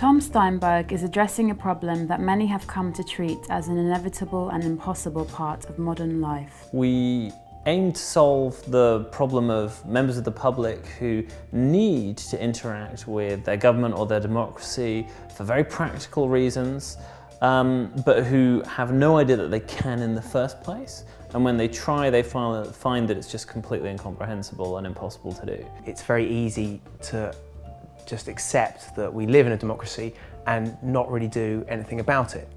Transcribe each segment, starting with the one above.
Tom Steinberg is addressing a problem that many have come to treat as an inevitable and impossible part of modern life. We aim to solve the problem of members of the public who need to interact with their government or their democracy for very practical reasons, but who have no idea that they can in the first place. And when they try, they find that it's just completely incomprehensible and impossible to do. It's very easy to just accept that we live in a democracy and not really do anything about it.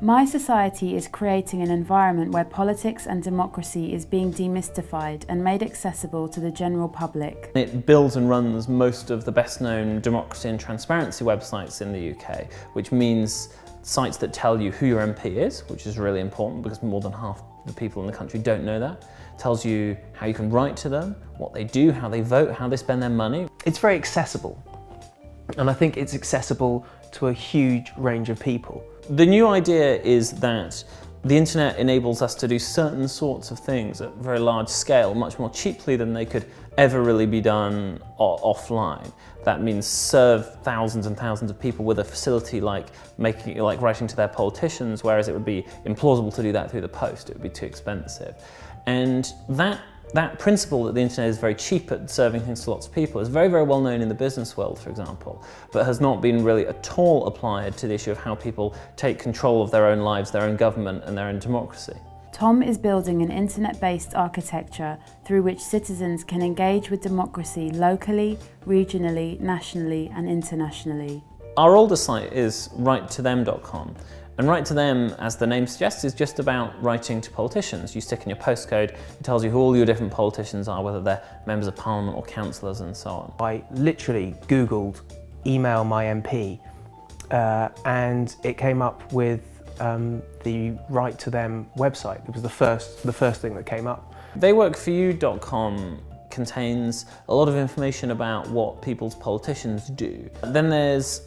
My Society is creating an environment where politics and democracy is being demystified and made accessible to the general public. It builds and runs most of the best known democracy and transparency websites in the UK, which means sites that tell you who your MP is, which is really important because more than half the people in the country don't know that. Tells you how you can write to them, what they do, how they vote, how they spend their money. It's very accessible, and I think it's accessible to a huge range of people. The new idea is that the internet enables us to do certain sorts of things at a very large scale, much more cheaply than they could ever really be done offline. That means serve thousands and thousands of people with a facility like writing to their politicians, whereas it would be implausible to do that through the post. It would be too expensive. And that principle that the internet is very cheap at serving things to lots of people is very, very well known in the business world, for example, but has not been really at all applied to the issue of how people take control of their own lives, their own government and their own democracy. Tom is building an internet-based architecture through which citizens can engage with democracy locally, regionally, nationally and internationally. Our oldest site is writetothem.com. And Write to Them, as the name suggests, is just about writing to politicians. You stick in your postcode, it tells you who all your different politicians are, whether they're members of parliament or councillors and so on. I literally Googled email my MP and it came up with the Write to Them website. It was the first thing that came up. Theyworkforyou.com contains a lot of information about what people's politicians do. Then there's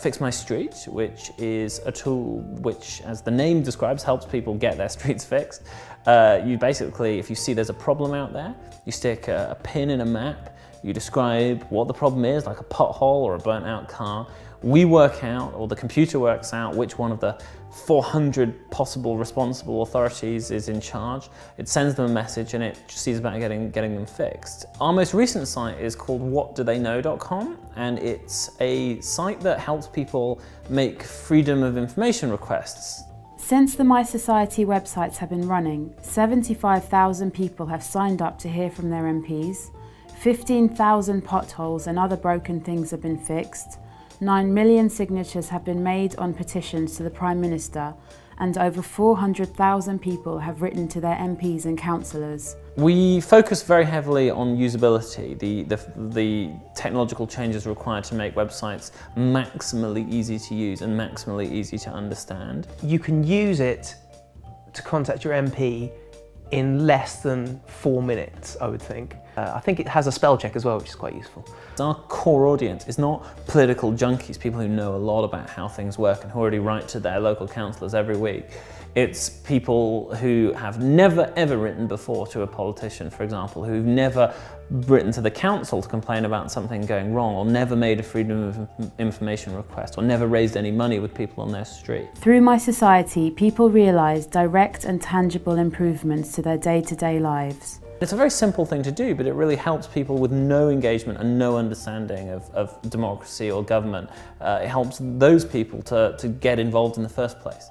Fix My Street, which is a tool which, as the name describes, helps people get their streets fixed. You basically, if you see there's a problem out there, you stick a pin in a map, you describe what the problem is, like a pothole or a burnt out car. We work out, or the computer works out, which one of the 400 possible responsible authorities is in charge. It sends them a message and it sees about getting them fixed. Our most recent site is called whatdotheyknow.com, and it's a site that helps people make freedom of information requests. Since the My Society websites have been running, 75,000 people have signed up to hear from their MPs, 15,000 potholes and other broken things have been fixed, 9 million signatures have been made on petitions to the Prime Minister, and over 400,000 people have written to their MPs and councillors. We focus very heavily on usability, the technological changes required to make websites maximally easy to use and maximally easy to understand. You can use it to contact your MP in less than 4 minutes, I would think. I think it has a spell check as well, which is quite useful. Our core audience is not political junkies, people who know a lot about how things work and who already write to their local councillors every week. It's people who have never ever written before to a politician, for example, who've never written to the council to complain about something going wrong, or never made a freedom of information request, or never raised any money with people on their street. Through My Society, people realise direct and tangible improvements to their day-to-day lives. It's a very simple thing to do, but it really helps people with no engagement and no understanding of democracy or government. It helps those people to get involved in the first place.